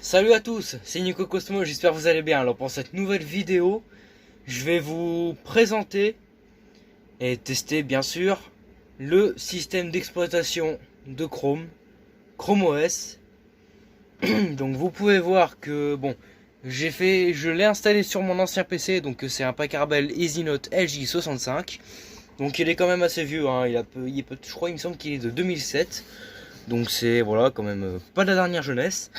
Salut à tous, c'est Nico Cosmo, j'espère que vous allez bien. Alors pour cette nouvelle vidéo, je vais vous présenter et tester bien sûr le système d'exploitation de Chrome, Chrome OS. Donc vous pouvez voir que bon, je l'ai installé sur mon ancien PC, donc c'est un Packard EasyNote LJ65. Donc il est quand même assez vieux, hein. Je crois il me semble qu'il est de 2007. Donc c'est voilà quand même pas de la dernière jeunesse.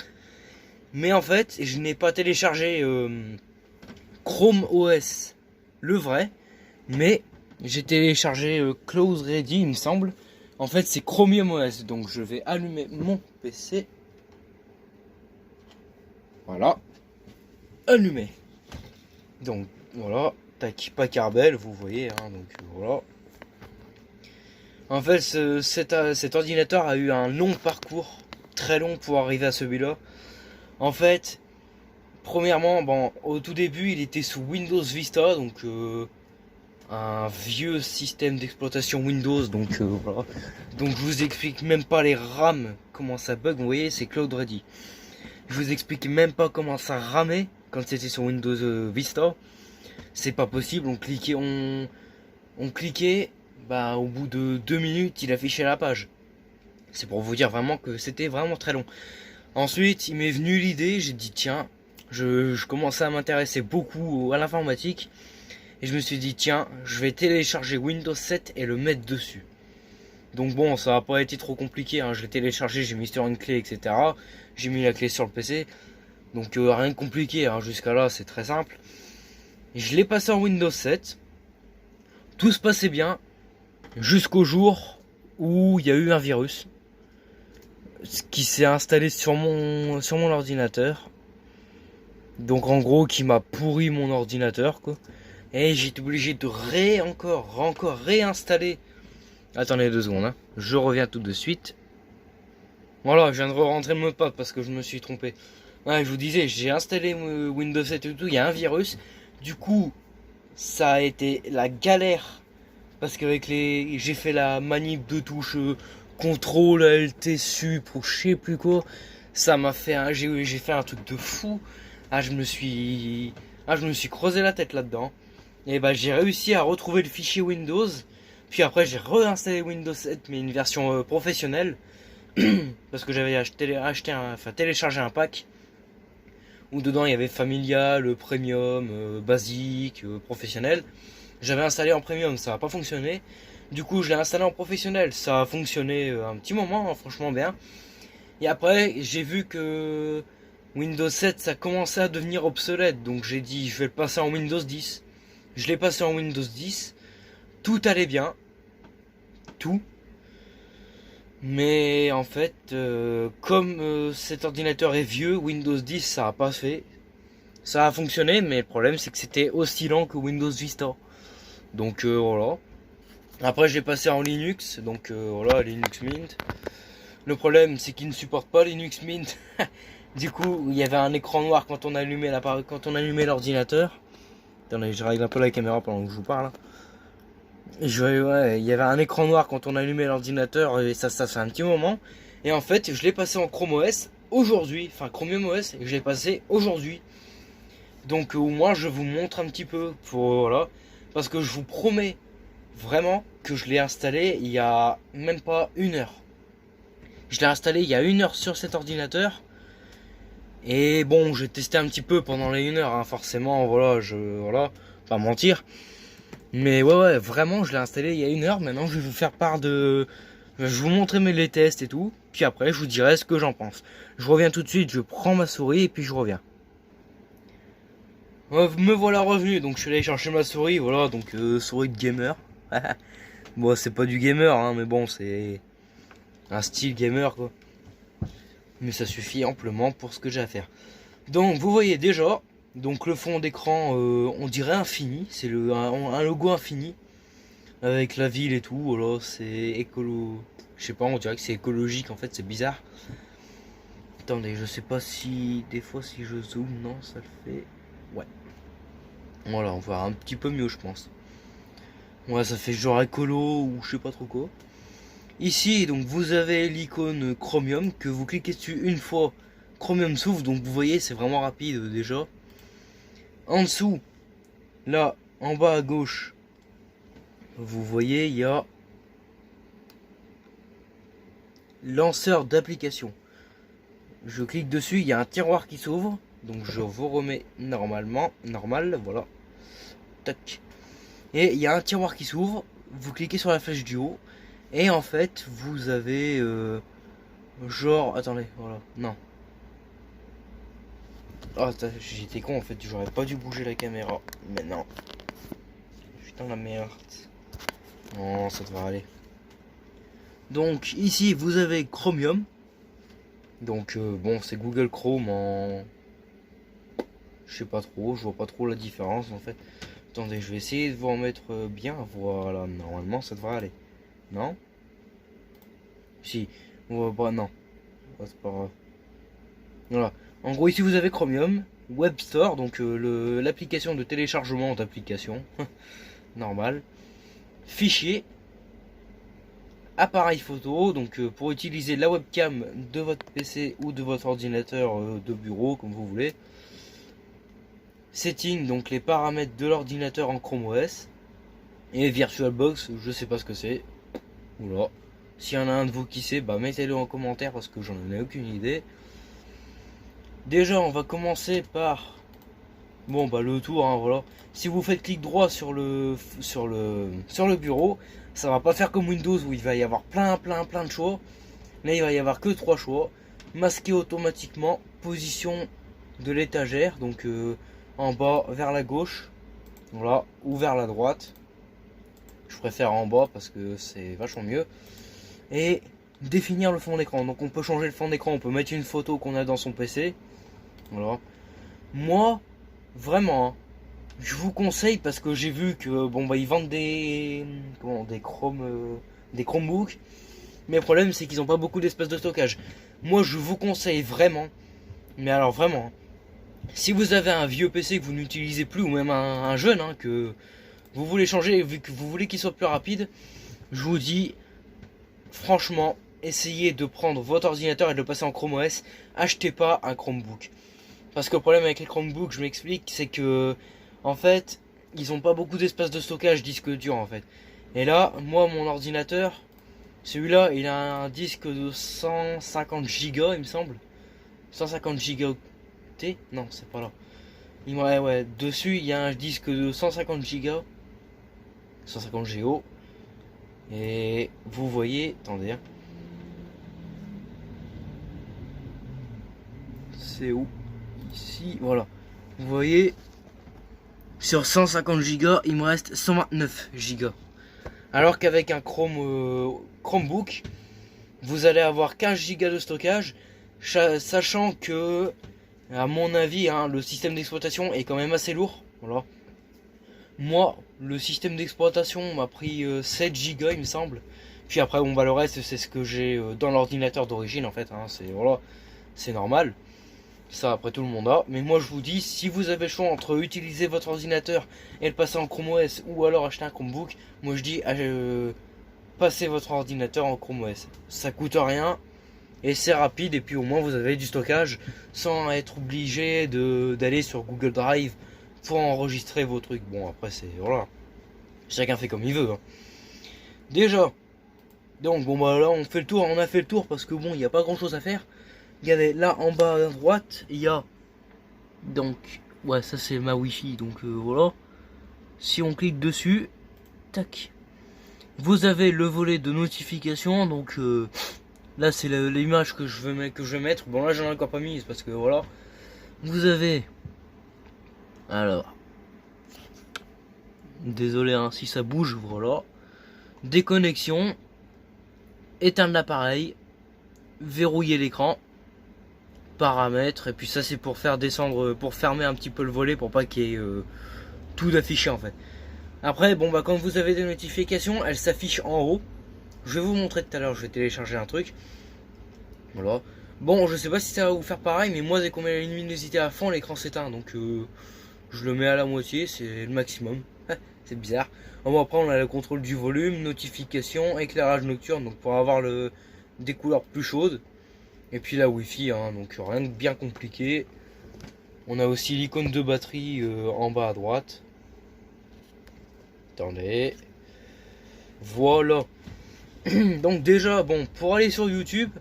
Mais en fait, je n'ai pas téléchargé Chrome OS, le vrai, mais j'ai téléchargé Close Ready, il me semble. En fait, c'est Chromium OS, donc je vais allumer mon PC. Voilà, allumé. Donc voilà, tac, Packard Bell, vous voyez, hein, donc voilà. En fait, cet ordinateur a eu un long parcours, très long pour arriver à celui-là. En fait, premièrement, bon, au tout début, il était sous Windows Vista, donc un vieux système d'exploitation Windows, donc voilà. Donc je vous explique même pas les RAM, comment ça bug, vous voyez, c'est Cloud Ready. Je vous explique même pas comment ça ramait quand c'était sur Windows Vista. C'est pas possible, on cliquait, bah au bout de 2 minutes, il affichait la page. C'est pour vous dire vraiment que c'était vraiment très long. Ensuite, il m'est venu l'idée, j'ai dit tiens, je commençais à m'intéresser beaucoup à l'informatique. Et je me suis dit tiens, je vais télécharger Windows 7 et le mettre dessus. Donc bon, ça n'a pas été trop compliqué, hein. Je l'ai téléchargé, j'ai mis sur une clé, etc. J'ai mis la clé sur le PC. Donc rien de compliqué, hein. Jusqu'à là c'est très simple. Et je l'ai passé en Windows 7. Tout se passait bien. Jusqu'au jour où il y a eu un virus qui s'est installé sur mon ordinateur. Donc en gros qui m'a pourri mon ordinateur quoi. Et j'ai été obligé de encore réinstaller. Attendez 2 secondes, hein. Je reviens tout de suite. Voilà, je viens de re-rentrer le mot de passe parce que je me suis trompé. Ouais, je vous disais, j'ai installé Windows 7 et tout, il y a un virus. Du coup, ça a été la galère. Parce qu'avec j'ai fait la manip de touche CTRL, ALT, SUP, ou je sais plus quoi. Ça m'a fait j'ai fait un truc de fou. Je me suis creusé la tête là-dedans. Et bah j'ai réussi à retrouver le fichier Windows. Puis après j'ai réinstallé Windows 7 mais une version professionnelle. Parce que j'avais téléchargé un pack où dedans il y avait familial, premium, basique, professionnel. J'avais installé en premium, ça n'a pas fonctionné. Du coup je l'ai installé en professionnel, ça a fonctionné un petit moment, hein, franchement bien. Et après j'ai vu que Windows 7 ça commençait à devenir obsolète. Donc j'ai dit je vais le passer en Windows 10. Je l'ai passé en Windows 10. Tout allait bien. Tout. Mais en fait, comme cet ordinateur est vieux, Windows 10 ça a pas fait. Ça a fonctionné, mais le problème c'est que c'était aussi lent que Windows Vista. Donc voilà. Après je l'ai passé en Linux, donc voilà, Linux Mint. Le problème c'est qu'il ne supporte pas Linux Mint. Du coup, il y avait un écran noir quand on allumait l'ordinateur. Attendez, je règle un peu la caméra pendant que je vous parle. Ouais, il y avait un écran noir quand on allumait l'ordinateur et ça fait un petit moment. Et en fait, je l'ai passé en Chrome OS aujourd'hui, enfin Chromium OS, et je l'ai passé aujourd'hui. Donc au moins je vous montre un petit peu pour voilà, parce que je vous promets vraiment que je l'ai installé il y a même pas 1 heure. Je l'ai installé il y a 1 heure sur cet ordinateur. Et bon, j'ai testé un petit peu pendant les 1 heure, hein, forcément, voilà, pas mentir. Mais ouais, vraiment, je l'ai installé il y a 1 heure. Maintenant, je vais vous faire part de... Je vais vous montrer les tests et tout. Puis après, je vous dirai ce que j'en pense. Je reviens tout de suite, je prends ma souris et puis je reviens. Me voilà revenu, donc je suis allé chercher ma souris, voilà, donc souris de gamer. Bon, c'est pas du gamer, hein, mais bon, c'est un style gamer, quoi. Mais ça suffit amplement pour ce que j'ai à faire. Donc, vous voyez déjà, donc le fond d'écran, on dirait infini, c'est un logo infini. Avec la ville et tout, voilà, c'est écolo... Je sais pas, on dirait que c'est écologique en fait, c'est bizarre. Attendez, je sais pas si... Des fois si je zoome, non, ça le fait... Ouais. Voilà, on voit un petit peu mieux je pense. Ouais, ça fait genre écolo ou je sais pas trop quoi. Ici, donc vous avez l'icône Chromium que vous cliquez dessus une fois Chromium s'ouvre, donc vous voyez c'est vraiment rapide déjà. En dessous, là, en bas à gauche, vous voyez il y a lanceur d'application. Je clique dessus, il y a un tiroir qui s'ouvre, donc je vous remets normal, voilà. Tac. Et il y a un tiroir qui s'ouvre, vous cliquez sur la flèche du haut, et en fait vous avez genre, attendez, voilà, non. Oh, j'étais con en fait, j'aurais pas dû bouger la caméra, mais non. Putain la merde. Non, ça devrait aller. Donc ici vous avez Chromium. Donc bon, c'est Google Chrome en... Je sais pas trop, je vois pas trop la différence en fait. Attendez, je vais essayer de vous en mettre bien. Voilà, normalement ça devrait aller. Non? Si, on voit pas, non. Oh, c'est pas grave. Voilà. En gros, ici vous avez Chromium, Web Store, donc l'application de téléchargement d'applications. Normal. Fichier. Appareil photo, donc pour utiliser la webcam de votre PC ou de votre ordinateur de bureau, comme vous voulez. Setting, donc les paramètres de l'ordinateur en Chrome OS. Et VirtualBox, je sais pas ce que c'est. Oula. S'il y en a un de vous qui sait, bah mettez-le en commentaire parce que j'en ai aucune idée. Déjà, on va commencer par... Bon, bah le tour, hein, voilà. Si vous faites clic droit sur le bureau, ça va pas faire comme Windows où il va y avoir plein de choix. Là, il va y avoir que 3 choix. Masquer automatiquement, position de l'étagère, donc en bas vers la gauche, voilà, ou vers la droite. Je préfère en bas parce que c'est vachement mieux. Et définir le fond d'écran. Donc on peut changer le fond d'écran, on peut mettre une photo qu'on a dans son PC. Voilà. Moi, vraiment, hein, je vous conseille parce que j'ai vu que bon bah ils vendent des des Chromebooks. Mais le problème c'est qu'ils n'ont pas beaucoup d'espace de stockage. Moi je vous conseille vraiment, mais alors vraiment, hein, si vous avez un vieux PC que vous n'utilisez plus ou même un jeune hein, que vous voulez changer vu que vous voulez qu'il soit plus rapide, je vous dis franchement, essayez de prendre votre ordinateur et de le passer en Chrome OS. Achetez pas un Chromebook. Parce que le problème avec les Chromebooks, je m'explique, c'est que en fait, ils ont pas beaucoup d'espace de stockage disque dur en fait. Et là, moi mon ordinateur, celui-là, il a un disque de 150 Go, il me semble. 150 Go T? Non, c'est pas là. Ouais, dessus, il y a un disque de 150 Go. 150 Go. Et vous voyez, attendez. C'est où? Ici, voilà. Vous voyez, sur 150 Go, il me reste 129 Go. Alors qu'avec un Chromebook, vous allez avoir 15 Go de stockage, sachant que, à mon avis, hein, le système d'exploitation est quand même assez lourd. Voilà. Moi, le système d'exploitation m'a pris 7 Go, il me semble. Puis après, bon, bah, le reste, c'est ce que j'ai dans l'ordinateur d'origine, en fait. Hein, voilà, c'est normal. Ça, après, tout le monde a. Mais moi, je vous dis, si vous avez le choix entre utiliser votre ordinateur et le passer en Chrome OS ou alors acheter un Chromebook, moi, je dis, passez votre ordinateur en Chrome OS. Ça coûte rien et c'est rapide. Et puis, au moins, vous avez du stockage sans être obligé d'aller sur Google Drive pour enregistrer vos trucs. Bon, après, c'est... Voilà. Chacun fait comme il veut. Hein. Déjà. Donc, bon, bah là, on fait le tour. On a fait le tour parce que, bon, il n'y a pas grand-chose à faire. Regardez, là en bas à droite, il y a donc, ouais, ça c'est ma wifi, donc voilà. Si on clique dessus, tac, vous avez le volet de notification. Donc là c'est l'image que je vais mettre. Bon là j'en ai encore pas mise parce que voilà. Vous avez, alors, désolé hein, si ça bouge, voilà. Déconnexion, éteindre l'appareil, verrouiller l'écran. Paramètres, et puis ça c'est pour faire descendre, pour fermer un petit peu le volet pour pas qu'il y ait tout d'affiché en fait. Après bon bah quand vous avez des notifications, elles s'affichent en haut. Je vais vous montrer tout à l'heure, je vais télécharger un truc. Voilà. Bon je sais pas si ça va vous faire pareil, mais moi dès qu'on met la luminosité à fond, l'écran s'éteint, donc je le mets à la moitié, c'est le maximum. C'est bizarre. Bon après on a le contrôle du volume, notification, éclairage nocturne, donc pour avoir des couleurs plus chaudes. Et puis la Wi-Fi, hein, donc rien de bien compliqué. On a aussi l'icône de batterie en bas à droite. Attendez. Voilà. Donc déjà, bon, pour aller sur YouTube,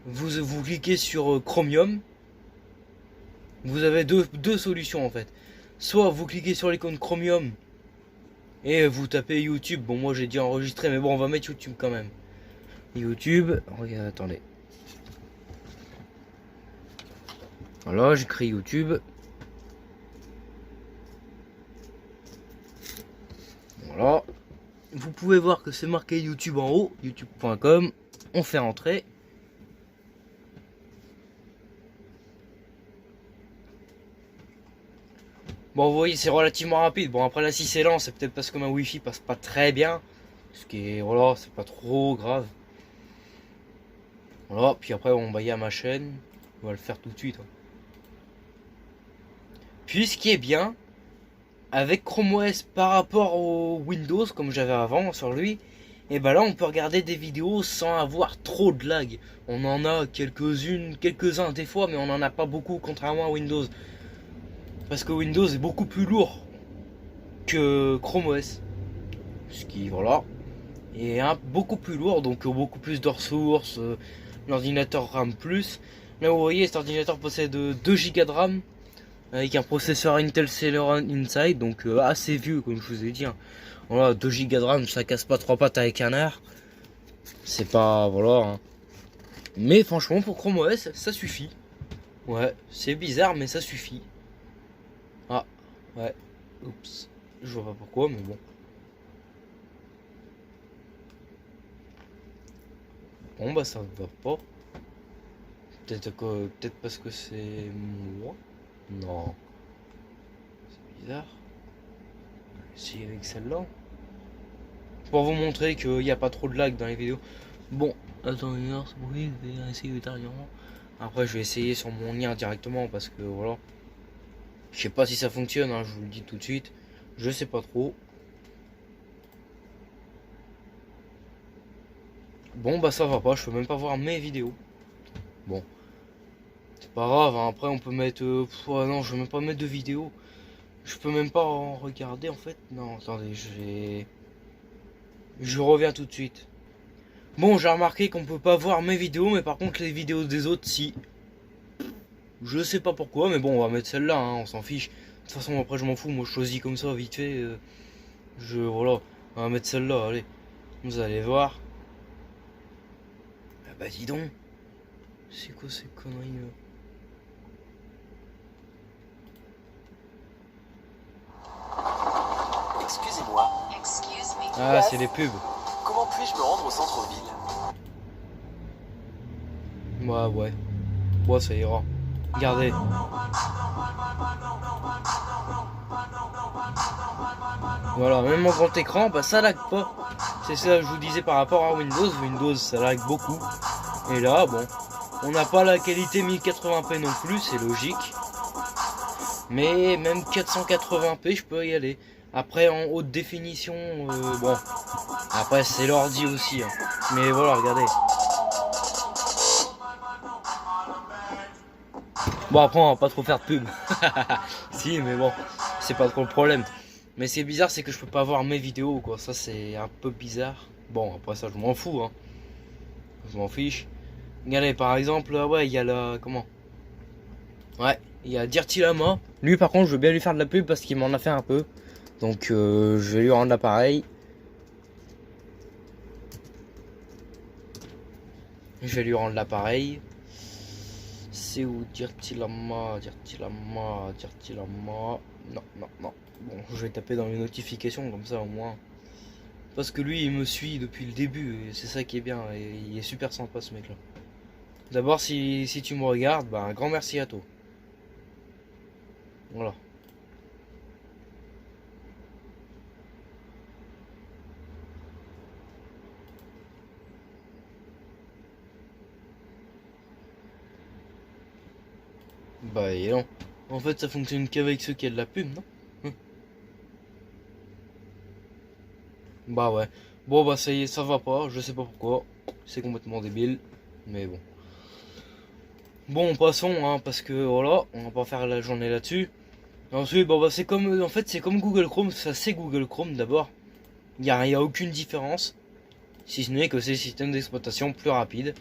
vous cliquez sur Chromium. Vous avez deux solutions en fait. Soit vous cliquez sur l'icône Chromium et vous tapez YouTube. Bon, moi j'ai déjà enregistré, mais bon, on va mettre YouTube quand même. YouTube, regarde, attendez. Voilà, j'écris YouTube. Voilà. Vous pouvez voir que c'est marqué YouTube en haut, youtube.com. On fait entrer. Bon, vous voyez, c'est relativement rapide. Bon, après là, si c'est lent, c'est peut-être parce que ma Wi-Fi passe pas très bien. Ce qui est, voilà, c'est pas trop grave. Voilà, puis après, on va y à ma chaîne. On va le faire tout de suite. Hein. Puis, ce qui est bien, avec Chrome OS par rapport au Windows, comme j'avais avant sur lui, et ben là, on peut regarder des vidéos sans avoir trop de lag. On en a quelques-uns des fois, mais on en a pas beaucoup, contrairement à Windows. Parce que Windows est beaucoup plus lourd que Chrome OS. Ce qui, voilà, est beaucoup plus lourd, donc beaucoup plus de ressources. L'ordinateur RAM plus. Là, vous voyez, cet ordinateur possède 2 Go de RAM avec un processeur Intel Celeron Inside, donc assez vieux, comme je vous ai dit. Hein. Voilà, 2 Go de RAM, ça casse pas 3 pattes avec un air. C'est pas, voilà. Hein. Mais franchement, pour Chrome OS, ça suffit. Ouais, c'est bizarre, mais ça suffit. Ah, ouais. Oups. Je vois pas pourquoi, mais bon. Bon, bah ça va pas. Peut-être parce que c'est moi. Non. C'est bizarre. Si avec celle-là. Pour vous montrer qu'il n'y a pas trop de lag dans les vidéos. Bon, attendez, oui, je vais essayer ultérieurement. Après, je vais essayer sur mon lien directement parce que voilà. Je sais pas si ça fonctionne, hein, je vous le dis tout de suite. Je sais pas trop. Bon, bah ça va pas, je peux même pas voir mes vidéos. Bon. C'est pas grave, hein, après on peut mettre... ouais, non, je vais même pas mettre de vidéo. Je peux même pas en regarder en fait. Non, attendez, je reviens tout de suite. Bon, j'ai remarqué qu'on peut pas voir mes vidéos, mais par contre les vidéos des autres, si. Je sais pas pourquoi, mais bon, on va mettre celle-là, hein, on s'en fiche. De toute façon, après, je m'en fous, moi je choisis comme ça, vite fait. Voilà, on va mettre celle-là, allez. Vous allez voir. Ah bah dis donc. C'est quoi ces conneries là? Excusez-moi. Ah, c'est les pubs. Comment puis-je me rendre au centre-ville? Ouais. Ouais, ça ira. Regardez. Voilà, même en grand écran, bah ça lag pas. C'est ça que je vous disais par rapport à Windows. Windows, ça lag beaucoup. Et là, bon, on n'a pas la qualité 1080p non plus, c'est logique. Mais même 480p, je peux y aller. Après, en haute définition, bon. Après, c'est l'ordi aussi. Hein. Mais voilà, regardez. Bon, après, on va pas trop faire de pub. Si, mais bon, c'est pas trop le problème. Mais c'est bizarre, c'est que je peux pas voir mes vidéos, quoi. Ça, c'est un peu bizarre. Bon, après ça, je m'en fous, hein. Je m'en fiche. Regardez, par exemple, ouais, il y a la... Comment? Ouais, il y a Dirty Lama. Lui, par contre, je veux bien lui faire de la pub parce qu'il m'en a fait un peu. Donc, je vais lui rendre l'appareil. Je vais lui rendre l'appareil. C'est où Dirty Lama? Non. Bon, je vais taper dans les notifications comme ça au moins. Parce que lui, il me suit depuis le début et c'est ça qui est bien. Et il est super sympa ce mec-là. D'abord, si tu me regardes, bah, un grand merci à toi. Voilà. Bah, et non. En fait, ça fonctionne qu'avec ceux qui ont de la pub, non? Bah ouais. Bon, bah ça y est, ça va pas. Je sais pas pourquoi. C'est complètement débile. Mais bon. Bon, passons, hein, parce que voilà, on va pas faire la journée là-dessus. Ensuite, bon, bah, c'est comme, en fait, c'est comme Google Chrome, ça c'est Google Chrome d'abord. Y a aucune différence, si ce n'est que c'est le système d'exploitation plus rapide.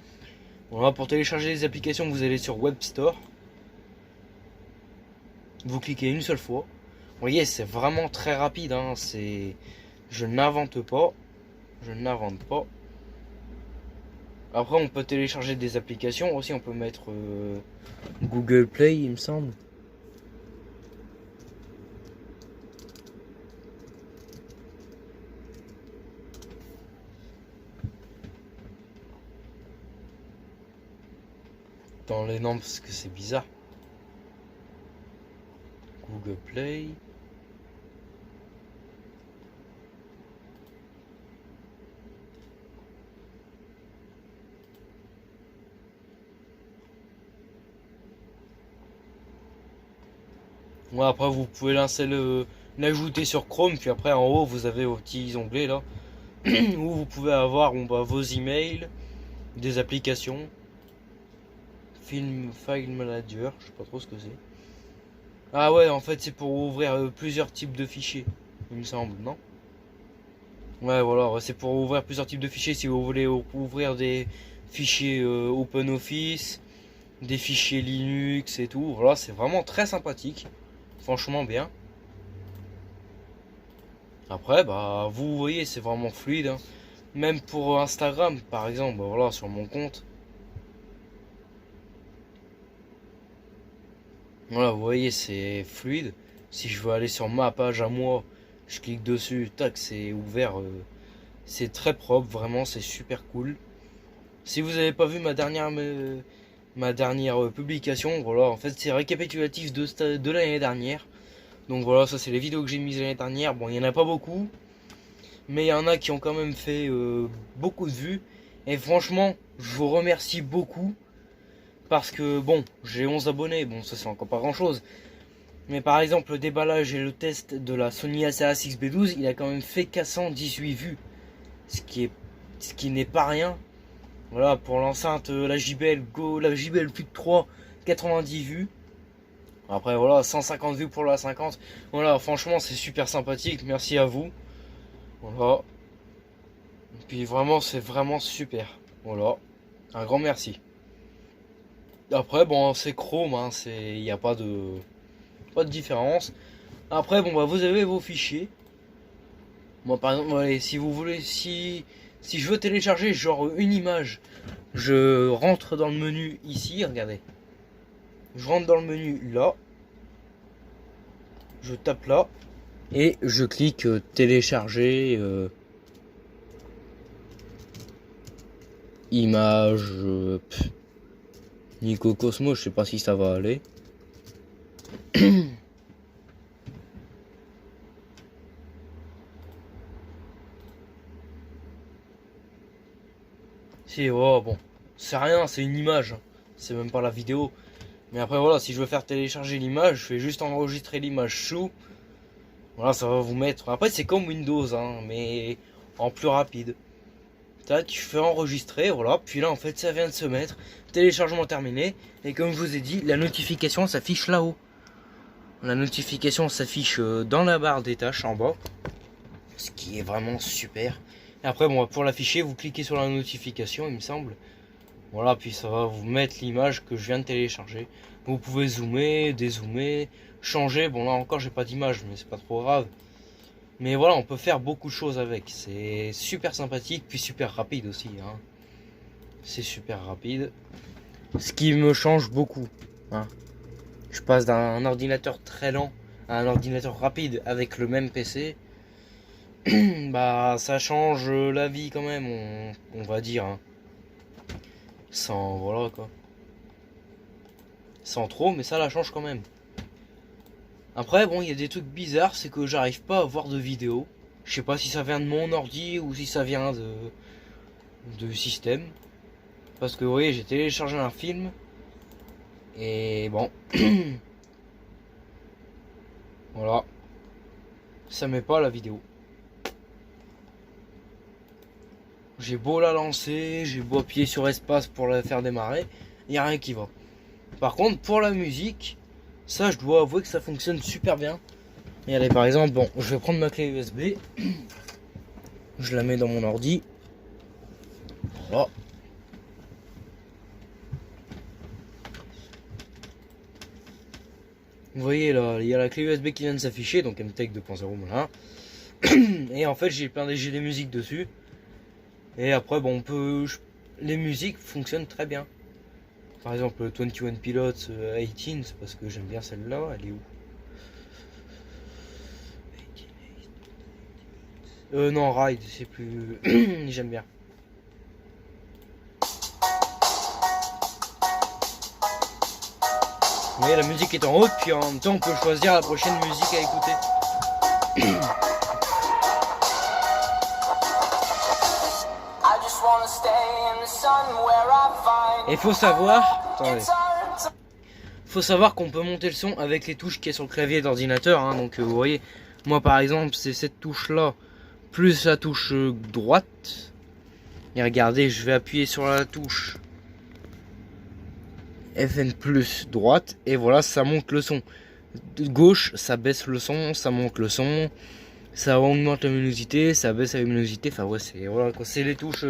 Voilà, pour télécharger les applications, vous allez sur Web Store. Vous cliquez une seule fois. Vous voyez, c'est vraiment très rapide, hein, c'est... Je n'invente pas. Je n'invente pas. Après, on peut télécharger des applications aussi, on peut mettre Google Play, il me semble. Dans les noms parce que c'est bizarre. Google Play. Ouais, après vous pouvez l'ajouter sur Chrome, puis après en haut vous avez vos petits onglets là, où vous pouvez avoir bon, bah, vos emails, des applications, File Manager, je sais pas trop ce que c'est. Ah ouais, en fait c'est pour ouvrir plusieurs types de fichiers, il me semble, non? Ouais, voilà, ouais, c'est pour ouvrir plusieurs types de fichiers si vous voulez ouvrir des fichiers OpenOffice, des fichiers Linux et tout. Voilà, c'est vraiment très sympathique, franchement bien. Après, bah, vous voyez, c'est vraiment fluide, hein. Même pour Instagram, par exemple, bah, voilà, sur mon compte. Voilà, vous voyez, c'est fluide. Si je veux aller sur ma page à moi, je clique dessus, tac, c'est ouvert. C'est très propre, vraiment, c'est super cool. Si vous n'avez pas vu ma dernière publication, voilà, en fait, c'est récapitulatif de l'année dernière. Donc voilà, ça c'est les vidéos que j'ai mises l'année dernière. Bon, il n'y en a pas beaucoup, mais il y en a qui ont quand même fait beaucoup de vues. Et franchement, je vous remercie beaucoup. Parce que bon, j'ai 11 abonnés, bon ça c'est encore pas grand chose. Mais par exemple le déballage et le test de la Sony A7 XB12, il a quand même fait 418 vues. Ce qui n'est pas rien. Voilà, pour l'enceinte, la JBL Go, la JBL plus de 3, 90 vues. Après voilà, 150 vues pour la 50. Voilà, franchement c'est super sympathique, merci à vous. Voilà. Et puis vraiment c'est vraiment super. Voilà. Un grand merci. Après bon c'est Chrome, hein, il n'y a pas de différence. Après bon bah vous avez vos fichiers. Moi par exemple, allez, si vous voulez, si je veux télécharger genre une image, je rentre dans le menu ici, regardez. Je rentre dans le menu là, je tape là et je clique télécharger image Nico Cosmo, je sais pas si ça va aller. Si, oh bon, c'est rien, c'est une image, c'est même pas la vidéo. Mais après voilà, si je veux faire télécharger l'image, je fais juste enregistrer l'image sous. Voilà, ça va vous mettre. Après c'est comme Windows, hein, mais en plus rapide. Tac, je fais enregistrer, voilà. Puis là en fait ça vient de se mettre. Téléchargement terminé. Et comme je vous ai dit, la notification s'affiche là-haut. La notification s'affiche dans la barre des tâches en bas. Ce qui est vraiment super. Et après bon, pour l'afficher, vous cliquez sur la notification, il me semble. Voilà, puis ça va vous mettre l'image que je viens de télécharger. Vous pouvez zoomer, dézoomer, changer. Bon là encore j'ai pas d'image, mais c'est pas trop grave. Mais voilà, on peut faire beaucoup de choses avec. C'est super sympathique, puis super rapide aussi, hein. C'est super rapide. Ce qui me change beaucoup, hein. Je passe d'un ordinateur très lent à un ordinateur rapide avec le même PC. Bah ça change la vie quand même, on va dire, hein. Sans, voilà quoi. Sans trop, mais ça la change quand même. Après, bon, il y a des trucs bizarres, c'est que j'arrive pas à voir de vidéos. Je sais pas si ça vient de mon ordi ou si ça vient de système. Parce que, vous voyez, j'ai téléchargé un film. Et bon. Voilà. Ça met pas la vidéo. J'ai beau la lancer, j'ai beau appuyer sur espace pour la faire démarrer. Il n'y a rien qui va. Par contre, pour la musique, ça je dois avouer que ça fonctionne super bien. Regardez, par exemple, bon, je vais prendre ma clé USB, je la mets dans mon ordi. Voilà. Vous voyez là, il y a la clé USB qui vient de s'afficher, donc MTech 2.0, voilà. Et en fait, j'ai des musiques dessus. Et après, bon, les musiques fonctionnent très bien. Par exemple, 21 Pilots 18, c'est parce que j'aime bien celle-là. Elle est où? Non, Ride, c'est plus. J'aime bien. Vous voyez, la musique est en haut, puis en même temps, on peut choisir la prochaine musique à écouter. Et faut savoir, attendez, faut savoir qu'on peut monter le son avec les touches qui est sur le clavier d'ordinateur. Hein, donc vous voyez, moi par exemple, c'est cette touche là plus la touche droite. Et regardez, je vais appuyer sur la touche FN plus droite et voilà, ça monte le son. De gauche, ça baisse le son, ça monte le son, ça augmente la luminosité, ça baisse la luminosité. Enfin ouais, c'est voilà quoi, c'est les touches,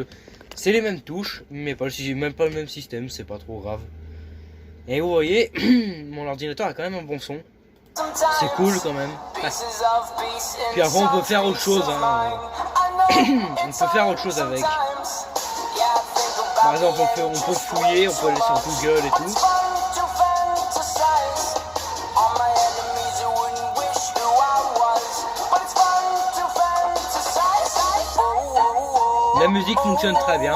c'est les mêmes touches, mais même pas le même système, c'est pas trop grave. Et vous voyez, mon ordinateur a quand même un bon son. C'est cool quand même. Puis après on peut faire autre chose. Hein. On peut faire autre chose avec. Par exemple, on peut fouiller, on peut aller sur Google et tout. La musique fonctionne très bien.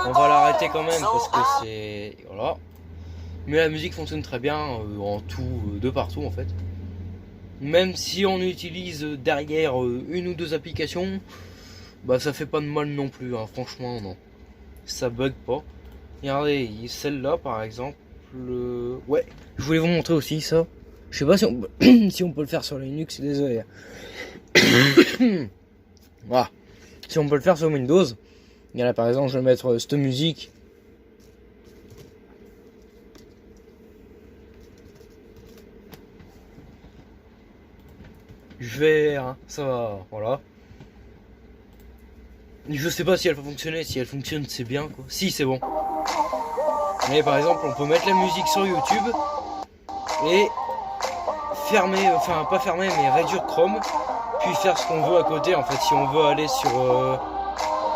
On va l'arrêter quand même parce que c'est... Voilà. Mais la musique fonctionne très bien en tout, de partout en fait. Même si on utilise derrière une ou deux applications, bah ça fait pas de mal non plus, hein. Franchement non. Ça bug pas. Regardez, celle-là par exemple. Ouais, je voulais vous montrer aussi ça. Je sais pas si on, si on peut le faire sur Linux, désolé. Voilà. Si on peut le faire sur Windows. Et là par exemple, je vais mettre cette musique. Je vais, hein, ça va, voilà. Je sais pas si elle va fonctionner, si elle fonctionne c'est bien quoi. Si c'est bon. Mais par exemple on peut mettre la musique sur YouTube et fermer, enfin pas fermer mais réduire Chrome, puis faire ce qu'on veut à côté en fait. Si on veut aller sur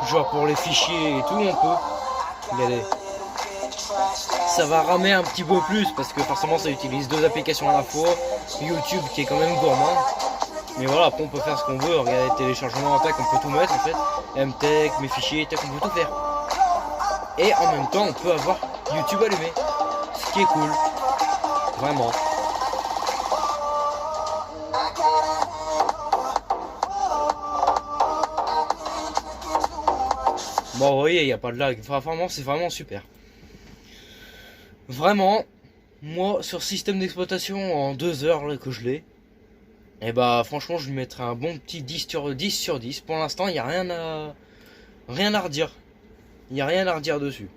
genre pour les fichiers et tout on peut. Regardez. Ça va ramer un petit peu plus parce que forcément ça utilise deux applications à la fois. YouTube qui est quand même gourmand. Mais voilà, après on peut faire ce qu'on veut, regardez, téléchargement, tac, on peut tout mettre en fait. MTech, mes fichiers, tac, on peut tout faire. Et en même temps, on peut avoir YouTube allumé. Ce qui est cool. Vraiment. Bon, vous voyez, il n'y a pas de lag. Enfin, vraiment, c'est vraiment super. Vraiment, moi, sur système d'exploitation, en 2 heures là, que je l'ai, et bah franchement je lui mettrais un bon petit 10 sur 10. Pour l'instant il n'y a rien à redire. Il n'y a rien à redire dessus.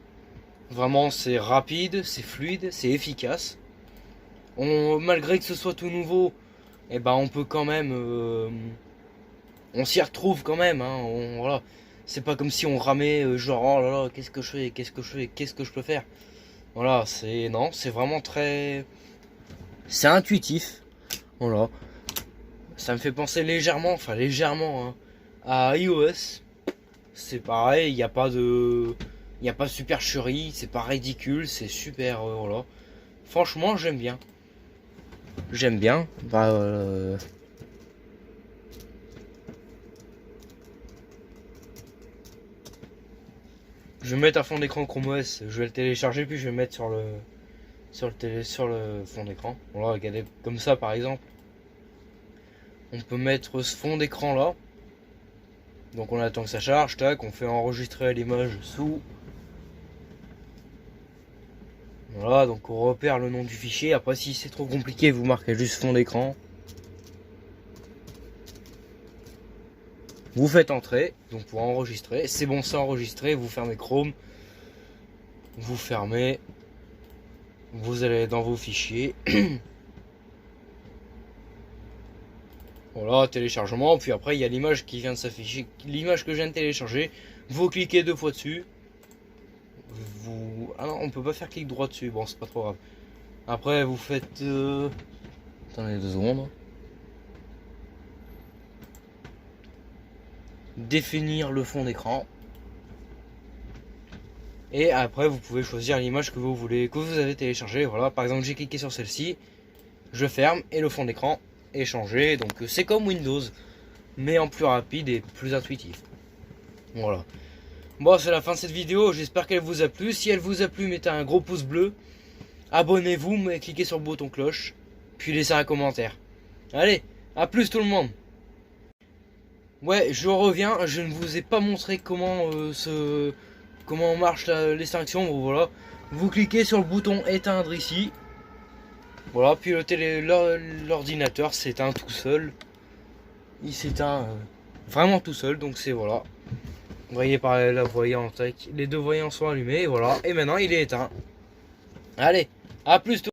Vraiment c'est rapide, c'est fluide, c'est efficace. Malgré que ce soit tout nouveau, et bah on peut quand même... on s'y retrouve quand même. Hein, voilà. C'est pas comme si on ramait genre oh là là qu'est-ce que je fais, qu'est-ce que je peux faire. Voilà, non, c'est vraiment très... C'est intuitif. Voilà. Ça me fait penser légèrement, hein, à iOS. C'est pareil, il n'y a pas de supercherie, c'est pas ridicule, c'est super, voilà. Franchement, j'aime bien. J'aime bien. Bah, je vais mettre à fond d'écran Chrome OS. Je vais le télécharger puis je vais le mettre sur le fond d'écran. Voilà, regardez comme ça par exemple. On peut mettre ce fond d'écran là. Donc on attend que ça charge, tac, on fait enregistrer l'image sous. Voilà, donc on repère le nom du fichier. Après si c'est trop compliqué, vous marquez juste fond d'écran. Vous faites entrer, donc pour enregistrer. C'est bon, c'est enregistré, vous fermez Chrome. Vous fermez. vous allez dans vos fichiers. Voilà, téléchargement, puis après il y a l'image qui vient de s'afficher, l'image que je viens de télécharger. Vous cliquez 2 fois dessus. Ah non, on peut pas faire clic droit dessus, bon c'est pas trop grave. Après vous faites... Attendez 2 secondes. Définir le fond d'écran. Et après vous pouvez choisir l'image que vous voulez, que vous avez téléchargée. Voilà, par exemple j'ai cliqué sur celle-ci. Je ferme et le fond d'écran est changé. Donc c'est comme Windows, mais en plus rapide et plus intuitif. Voilà. Bon, c'est la fin de cette vidéo, j'espère qu'elle vous a plu. Si elle vous a plu, mettez un gros pouce bleu. Abonnez-vous, mais cliquez sur le bouton cloche. Puis laissez un commentaire. Allez, à plus tout le monde. Ouais, je reviens, je ne vous ai pas montré comment comment marche l'extinction. Bon, voilà. Vous cliquez sur le bouton éteindre ici. Voilà, puis l'ordinateur s'éteint tout seul. Il s'éteint vraiment tout seul, donc c'est voilà. Vous voyez par la voyante, les 2 voyants sont allumés, voilà. Et maintenant il est éteint. Allez, à plus tout.